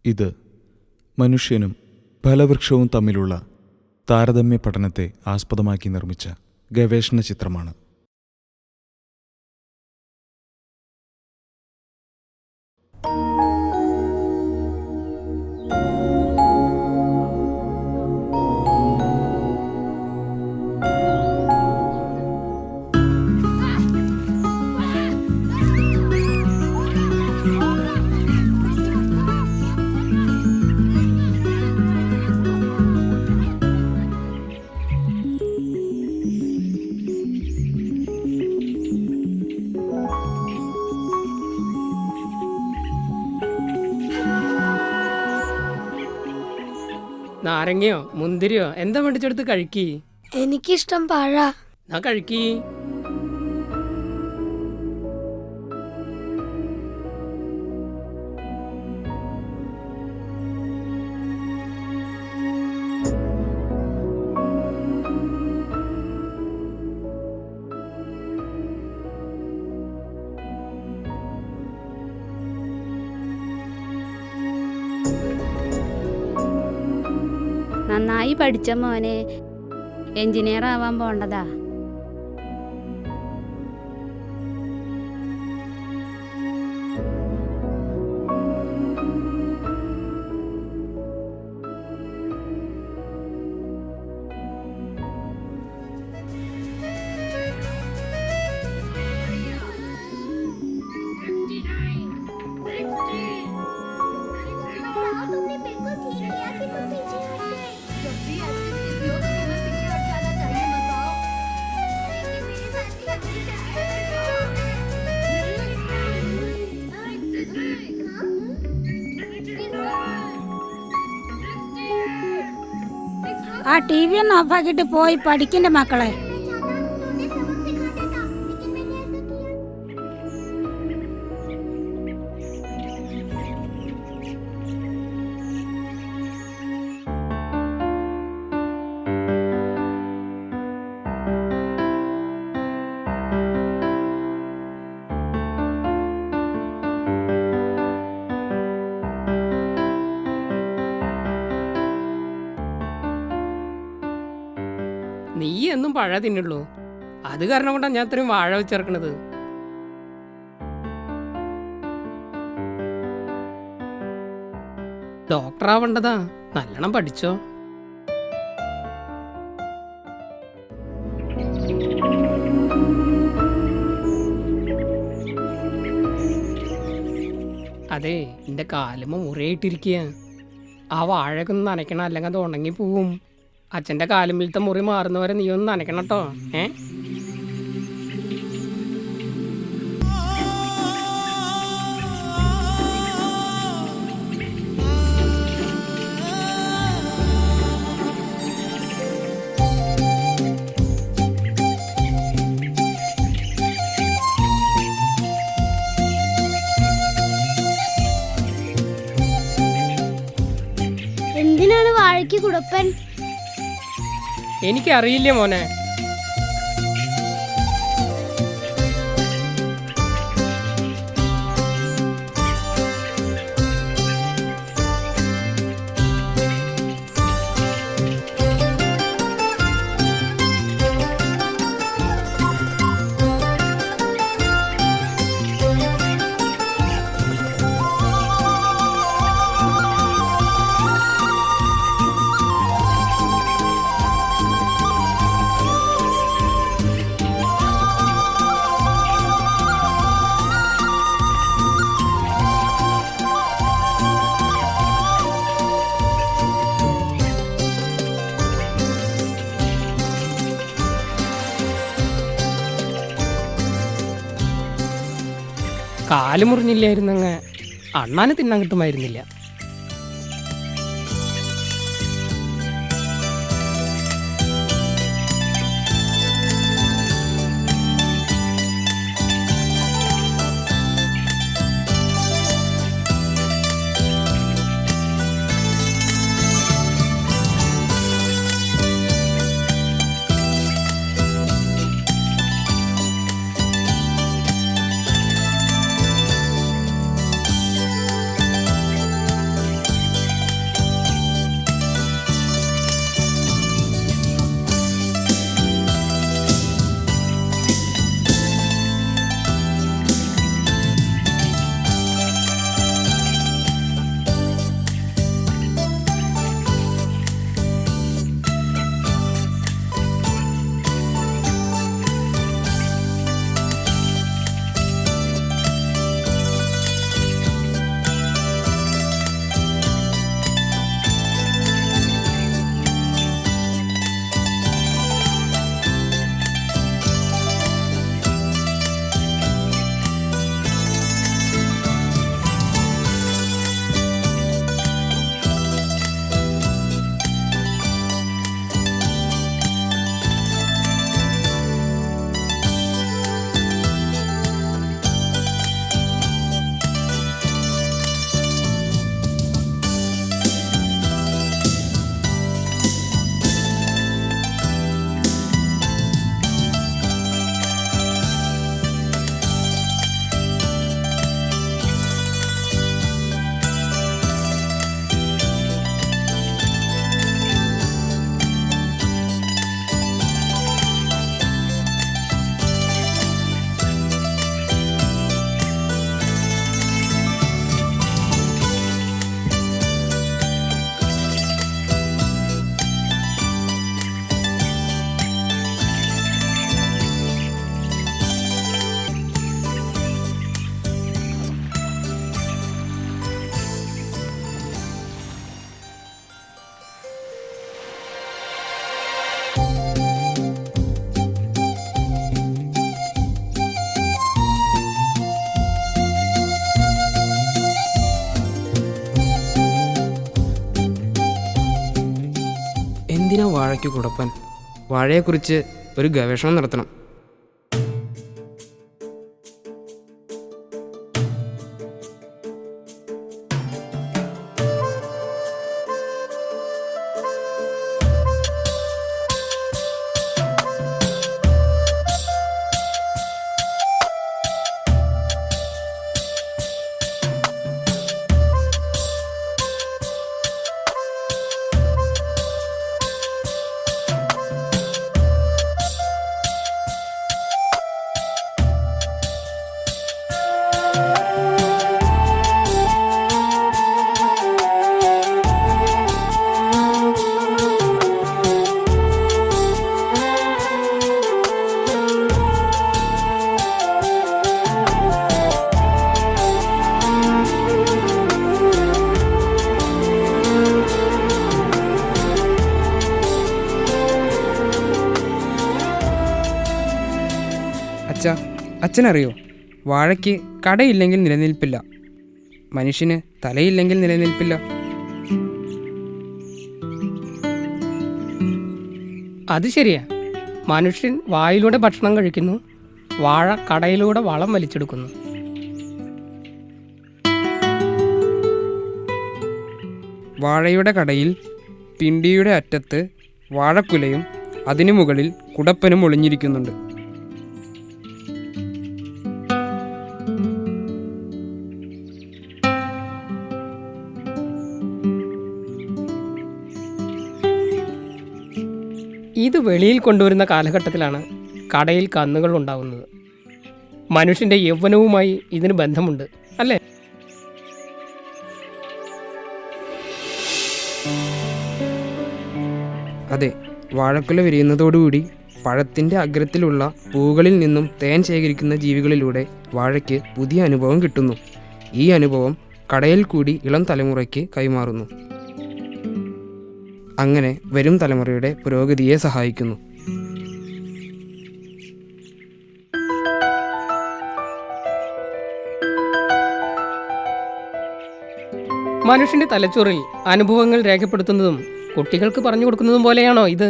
ഇത് മനുഷ്യനും ഫലവൃക്ഷവും തമ്മിലുള്ള താരതമ്യ പഠനത്തെ ആസ്പദമാക്കി നിർമ്മിച്ച ഗവേഷണ ചിത്രമാണ്. നാരങ്ങയോ മുന്തിരിയോ എന്താ മേടിച്ചെടുത്ത് കഴിക്കി. എനിക്കിഷ്ടം പഴ. കഴിക്കി. നന്നായി പഠിച്ച മോനെ, എഞ്ചിനീയർ ആവാൻ പോണ്ടതാ. ആ ടി വി ഒന്ന് ഓഫാക്കിട്ട് പോയി പഠിക്കണ്ട മക്കളെ. നീ എന്നും പഴ തിന്നുള്ളൂ. അത് കാരണം കൊണ്ടാണ് ഞാൻ ഇത്രയും വാഴ വെച്ചിറക്കണത്. ഡോക്ടറാവണ്ടതാ, നല്ലോണം പഠിച്ചോ. അതെ, എന്റെ കാലുമ്മ മുറിയായിട്ടിരിക്കുക. ആ വാഴയൊക്കെ ഒന്ന് നനയ്ക്കണം, അല്ലെങ്കിൽ അത് ഉണങ്ങി പോവും. അച്ഛൻ്റെ കാലുമ്പിലത്തെ മുറി മാറുന്നവരെ നീ ഒന്ന് നനയ്ക്കണം കേട്ടോ. എന്തിനാണ് വാഴയ്ക്ക് കുടപ്പൻ? എനിക്കറിയില്ല മോനെ. കാല് മുറിഞ്ഞില്ലായിരുന്നങ്ങ് അണ്ണാന് തിന്നാൻ കിട്ടുമായിരുന്നില്ല. എന്തിനാ വാഴയ്ക്ക് കുടപ്പൻ? വാഴയെക്കുറിച്ച് ഒരു ഗവേഷണം നടത്തണം. അച്ഛനറിയോ, വാഴയ്ക്ക് കടയില്ലെങ്കിൽ നിലനിൽപ്പില്ല, മനുഷ്യന് തലയില്ലെങ്കിൽ നിലനിൽപ്പില്ല. അത് ശരിയാ. മനുഷ്യൻ വായിലൂടെ ഭക്ഷണം കഴിക്കുന്നു, വാഴ കടയിലൂടെ വളം വലിച്ചെടുക്കുന്നു. വാഴയുടെ കടയിൽ പിണ്ടിയുടെ അറ്റത്ത് വാഴക്കുലയും അതിനു മുകളിൽ കുടപ്പനും ഒളിഞ്ഞിരിക്കുന്നുണ്ട്. ഇത് വെളിയിൽ കൊണ്ടുവരുന്ന കാലഘട്ടത്തിലാണ് കടയിൽ കന്നുകൾ ഉണ്ടാവുന്നത്. മനുഷ്യൻ്റെ യൗവനവുമായി ഇതിന് ബന്ധമുണ്ട്, അല്ലേ? അതെ, വാഴക്കുല വിരിയുന്നതോടുകൂടി പഴത്തിൻ്റെ അഗ്രത്തിലുള്ള പൂവുകളിൽ നിന്നും തേൻ ശേഖരിക്കുന്ന ജീവികളിലൂടെ വാഴയ്ക്ക് പുതിയ അനുഭവം കിട്ടുന്നു. ഈ അനുഭവം കടയിൽ കൂടി ഇളം തലമുറയ്ക്ക് കൈമാറുന്നു. അങ്ങനെ വരും തലമുറയുടെ പുരോഗതിയെ സഹായിക്കുന്നു. മനുഷ്യൻ്റെ തലച്ചോറിൽ അനുഭവങ്ങൾ രേഖപ്പെടുത്തുന്നതും കുട്ടികൾക്ക് പറഞ്ഞു കൊടുക്കുന്നതും പോലെയാണോ ഇത്?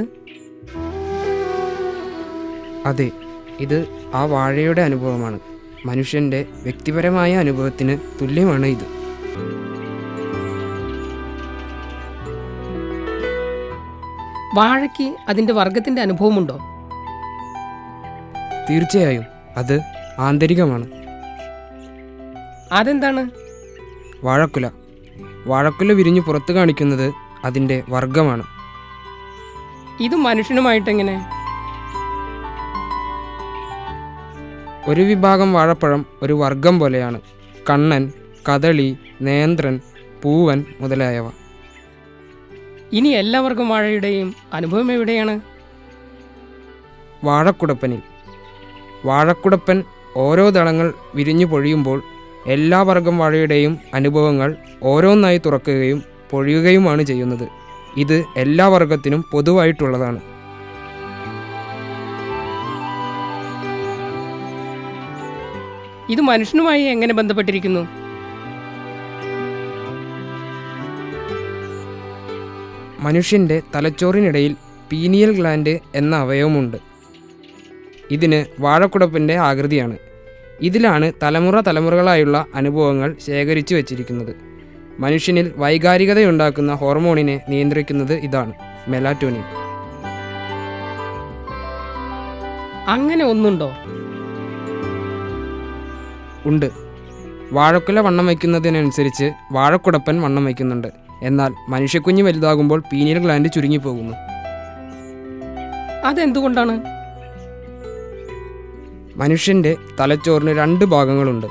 അതെ, ഇത് ആ വാഴയുടെ അനുഭവമാണ്. മനുഷ്യൻ്റെ വ്യക്തിപരമായ അനുഭവത്തിന് തുല്യമാണ് ഇത്. വാഴയ്ക്ക് അതിൻ്റെ വർഗത്തിൻ്റെ അനുഭവമുണ്ടോ? തീർച്ചയായും, അത് ആന്തരികമാണ്. അതെന്താണ്? വാഴക്കുല വിരിഞ്ഞു പുറത്തു കാണിക്കുന്നത് അതിൻ്റെ വർഗമാണ്. ഇത് മനുഷ്യനുമായിട്ടെങ്ങനെ? ഒരു വിഭാഗം വാഴപ്പഴം ഒരു വർഗം പോലെയാണ്. കണ്ണൻ, കദളി, നേന്ത്രൻ, പൂവൻ മുതലായവ. ഇനി എല്ലാവർക്കും വാഴയുടെയും അനുഭവം എവിടെയാണ്? വാഴക്കുടപ്പനിൽ. വാഴക്കുടപ്പൻ ഓരോ ദളങ്ങൾ വിരിഞ്ഞു പൊഴിയുമ്പോൾ എല്ലാ വർഗം വാഴയുടെയും അനുഭവങ്ങൾ ഓരോന്നായി തുറക്കുകയും പൊഴിയുകയുമാണ് ചെയ്യുന്നത്. ഇത് എല്ലാ വർഗത്തിനും പൊതുവായിട്ടുള്ളതാണ്. ഇത് മനുഷ്യനുമായി എങ്ങനെ ബന്ധപ്പെട്ടിരിക്കുന്നു? മനുഷ്യൻ്റെ തലച്ചോറിനിടയിൽ പീനിയൽ ഗ്ലാൻഡ് എന്ന അവയവമുണ്ട്. ഇതിന് വാഴക്കുടപ്പിൻ്റെ ആകൃതിയാണ്. ഇതിലാണ് തലമുറകളായുള്ള അനുഭവങ്ങൾ ശേഖരിച്ചു വച്ചിരിക്കുന്നത്. മനുഷ്യനിൽ വൈകാരികതയുണ്ടാക്കുന്ന ഹോർമോണിനെ നിയന്ത്രിക്കുന്നത് ഇതാണ്, മെലാറ്റോണിൻ. അങ്ങനെ ഒന്നുണ്ടോ? ഉണ്ട്. വാഴക്കുല വണ്ണം വയ്ക്കുന്നതിനനുസരിച്ച് വാഴക്കുടപ്പൻ വണ്ണം വയ്ക്കുന്നുണ്ട്. എന്നാൽ മനുഷ്യക്കുഞ്ഞ് വലുതാകുമ്പോൾ പീനിയൽ ഗ്ലാൻഡ് ചുരുങ്ങിപ്പോകുന്നു. അതെന്തുകൊണ്ടാണ്? മനുഷ്യൻ്റെ തലച്ചോറിന് 2 ഭാഗങ്ങളുണ്ട്,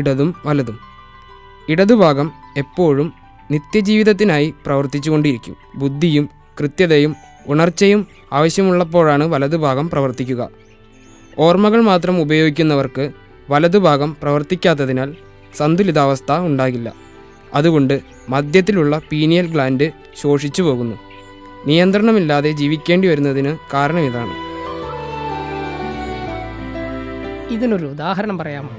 ഇടതും വലതും. ഇടതുഭാഗം എപ്പോഴും നിത്യജീവിതത്തിനായി പ്രവർത്തിച്ചുകൊണ്ടിരിക്കും. ബുദ്ധിയും കൃത്യതയും ഉണർച്ചയും ആവശ്യമുള്ളപ്പോഴാണ് വലതുഭാഗം പ്രവർത്തിക്കുക. ഓർമ്മകൾ മാത്രം ഉപയോഗിക്കുന്നവർക്ക് വലതുഭാഗം പ്രവർത്തിക്കാത്തതിനാൽ സന്തുലിതാവസ്ഥ ഉണ്ടാകില്ല. അതുകൊണ്ട് മധ്യത്തിലുള്ള പീനിയൽ ഗ്ലാൻഡ് ശോഷിച്ചു പോകുന്നു. നിയന്ത്രണമില്ലാതെ ജീവിക്കേണ്ടി വരുന്നതിന് കാരണം ഇതാണ്. ഇതിനൊരു ഉദാഹരണം പറയാമോ?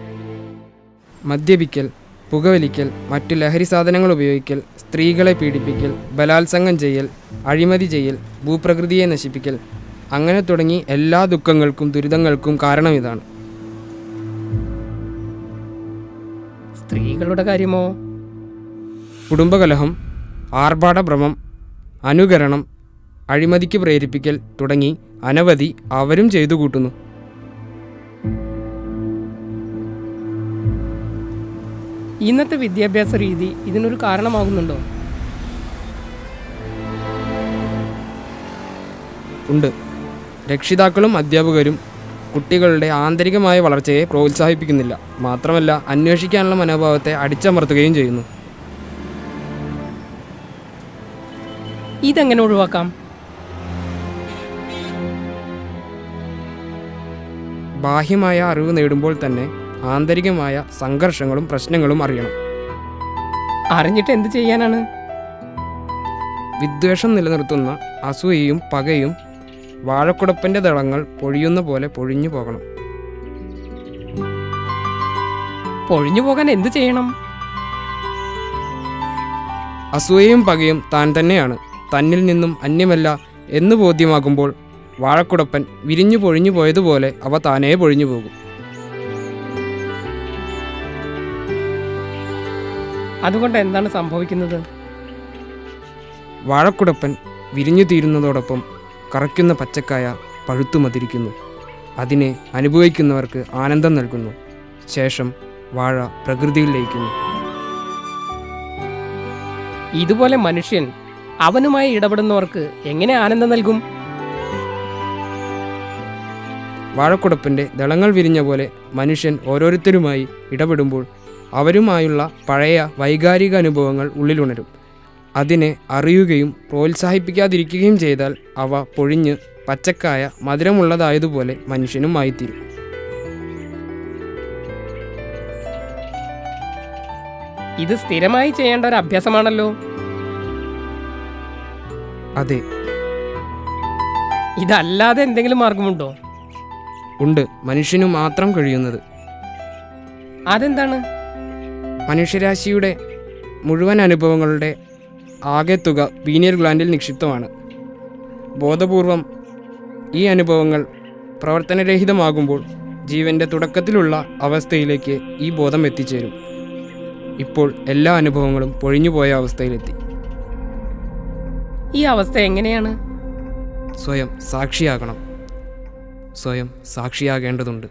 മദ്യപിക്കൽ, പുകവലിക്കൽ, മറ്റു ലഹരി സാധനങ്ങൾ ഉപയോഗിക്കൽ, സ്ത്രീകളെ പീഡിപ്പിക്കൽ, ബലാത്സംഗം ചെയ്യൽ, അഴിമതി ചെയ്യൽ, ഭൂപ്രകൃതിയെ നശിപ്പിക്കൽ, അങ്ങനെ തുടങ്ങി എല്ലാ ദുഃഖങ്ങൾക്കും ദുരിതങ്ങൾക്കും കാരണം ഇതാണ്. സ്ത്രീകളുടെ കാര്യമോ? കുടുംബകലഹം, ആർഭാടഭ്രമം, അനുകരണം, അഴിമതിക്ക് പ്രേരിപ്പിക്കൽ തുടങ്ങി അനവധി അവരും ചെയ്തു കൂട്ടുന്നു. ഇന്നത്തെ വിദ്യാഭ്യാസ രീതി ഇതിനൊരു കാരണമാകുന്നുണ്ടോ? ഉണ്ട്. രക്ഷിതാക്കളും അധ്യാപകരും കുട്ടികളുടെ ആന്തരികമായ വളർച്ചയെ പ്രോത്സാഹിപ്പിക്കുന്നില്ല. മാത്രമല്ല, അന്വേഷിക്കാനുള്ള മനോഭാവത്തെ അടിച്ചമർത്തുകയും ചെയ്യുന്നു. ഇതെങ്ങനെ ഒഴിവാക്കാം? ബാഹ്യമായ അറിവ് നേടുമ്പോൾ തന്നെ ആന്തരികമായ സംഘർഷങ്ങളും പ്രശ്നങ്ങളും അറിയണം. അറിഞ്ഞിട്ട് എന്ത് ചെയ്യാനാണ്? വിദ്വേഷം നിലനിർത്തുന്ന അസൂയയും പകയും വാഴക്കുടപ്പൻ്റെ ദളങ്ങൾ പൊഴിയുന്ന പോലെ പൊഴിഞ്ഞു പോകണം. പൊഴിഞ്ഞു പോകാൻ എന്ത് ചെയ്യണം? അസൂയയും പകയും താൻ തന്നെയാണ്, തന്നിൽ നിന്നും അന്യമല്ല എന്ന് ബോധ്യമാകുമ്പോൾ വാഴക്കുടപ്പൻ വിരിഞ്ഞു പൊഴിഞ്ഞു പോയതുപോലെ അവ താനേ പൊഴിഞ്ഞു പോകും. അതുകൊണ്ട് എന്താണ് സംഭവിക്കുന്നത്? വാഴക്കുടപ്പൻ വിരിഞ്ഞു തീരുന്നതോടൊപ്പം കറയ്ക്കുന്ന പച്ചക്കായ പഴുത്തു മതിരിക്കുന്നു. അതിനെ അനുഭവിക്കുന്നവർക്ക് ആനന്ദം നൽകുന്നു. ശേഷം വാഴ പ്രകൃതിയിൽ ലയിക്കുന്നു. ഇതുപോലെ മനുഷ്യൻ അവനുമായി ഇടപെടുന്നവർക്ക് എങ്ങനെ ആനന്ദം നൽകും? വാഴക്കുടപ്പൻ്റെ ദളങ്ങൾ വിരിഞ്ഞ പോലെ മനുഷ്യൻ ഓരോരുത്തരുമായി ഇടപെടുമ്പോൾ അവരുമായുള്ള പഴയ വൈകാരിക അനുഭവങ്ങൾ ഉള്ളിലുണരും. അതിനെ അറിയുകയും പ്രോത്സാഹിപ്പിക്കാതിരിക്കുകയും ചെയ്താൽ അവ പൊഴിഞ്ഞ് പച്ചക്കായ മധുരമുള്ളതായതുപോലെ മനുഷ്യനും ആയിത്തീരും. ഇത് സ്ഥിരമായി ചെയ്യേണ്ട ഒരു അഭ്യാസമാണല്ലോ. അതെ, ഇതല്ലാതെ എന്തെങ്കിലും മാർഗമുണ്ടോ? ഉണ്ട്. മനുഷ്യനു മാത്രം കഴിയുന്നത്. അതെന്താണ്? മനുഷ്യരാശിയുടെ മുഴുവൻ അനുഭവങ്ങളുടെ ആകെത്തുക പീനിയൽ ഗ്ലാൻഡിൽ നിക്ഷിപ്തമാണ്. ബോധപൂർവം ഈ അനുഭവങ്ങൾ പ്രവർത്തനരഹിതമാകുമ്പോൾ ജീവൻ്റെ തുടക്കത്തിലുള്ള അവസ്ഥയിലേക്ക് ഈ ബോധം എത്തിച്ചേരും. ഇപ്പോൾ എല്ലാ അനുഭവങ്ങളും പൊഴിഞ്ഞുപോയ അവസ്ഥയിലെത്തി. ഈ അവസ്ഥ എങ്ങനെയാണ്? സ്വയം സാക്ഷിയാകണം. സ്വയം സാക്ഷിയാകേണ്ടതുണ്ട്.